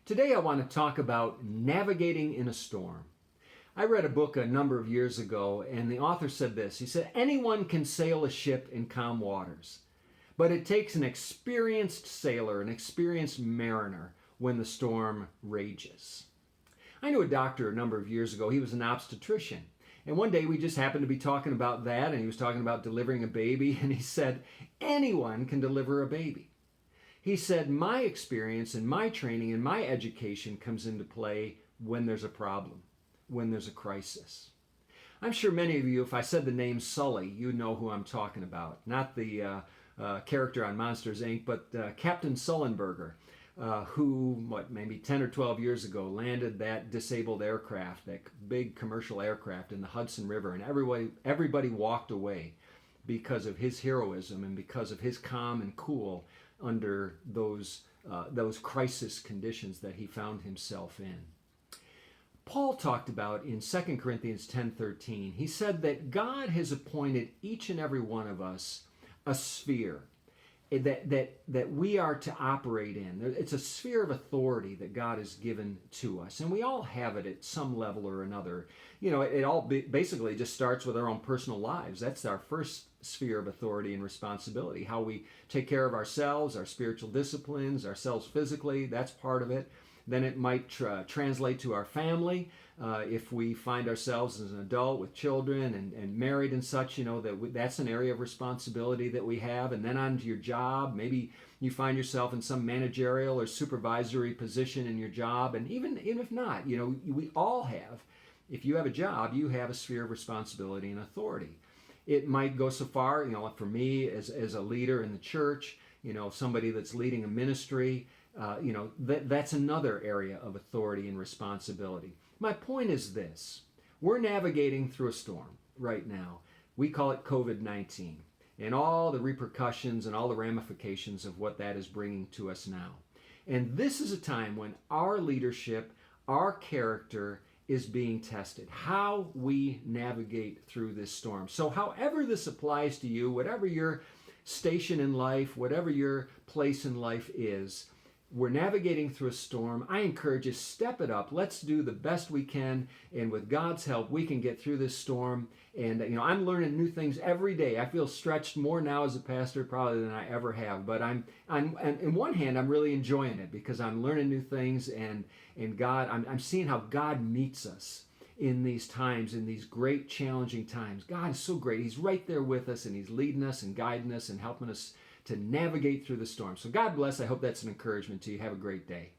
Today I want to talk about navigating in a storm. I read a book a number of years ago, and the author said this. He said, anyone can sail a ship in calm waters, but it takes an experienced sailor, an experienced mariner, when the storm rages. I knew a doctor a number of years ago. He was an obstetrician. And one day we just happened to be talking about that, and he was talking about delivering a baby, and he said, anyone can deliver a baby. He said, my experience and my training and my education comes into play when there's a problem, when there's a crisis. I'm sure many of you, if I said the name Sully, you know who I'm talking about. Not the character on Monsters, Inc., but Captain Sullenberger, who, maybe 10 or 12 years ago, landed that disabled aircraft, that big commercial aircraft in the Hudson River, and everybody walked away because of his heroism and because of his calm and cool under those crisis conditions that he found himself in. Paul talked about in 2 Corinthians 10:13, he said that God has appointed each and every one of us a sphere that we are to operate in. It's a sphere of authority that God has given to us, and we all have it at some level or another. You know, it all basically just starts with our own personal lives. That's our first sphere of authority and responsibility. How we take care of ourselves, our spiritual disciplines, ourselves physically, that's part of it. Then it might translate to our family. If we find ourselves as an adult with children and married and such, you know, that's an area of responsibility that we have. And then on to your job. Maybe you find yourself in some managerial or supervisory position in your job. And even if not, you know, we all have, if you have a job, you have a sphere of responsibility and authority. It might go so far, you know, for me as a leader in the church, you know, somebody that's leading a ministry, you know, that's another area of authority and responsibility. My point is this. We're navigating through a storm right now. We call it COVID-19 and all the repercussions and all the ramifications of what that is bringing to us now. And this is a time when our leadership, our character is being tested, how we navigate through this storm. So however this applies to you, whatever your station in life, whatever your place in life is, we're navigating through a storm. I encourage you, step it up. Let's do the best we can, and with God's help, we can get through this storm. And you know, I'm learning new things every day. I feel stretched more now as a pastor probably than I ever have. But I'm in one hand, I'm really enjoying it because I'm learning new things, and God, I'm seeing how God meets us in these times, in these great challenging times. God is so great. He's right there with us, and He's leading us and guiding us and helping us to navigate through the storm. So God bless. I hope that's an encouragement to you. Have a great day.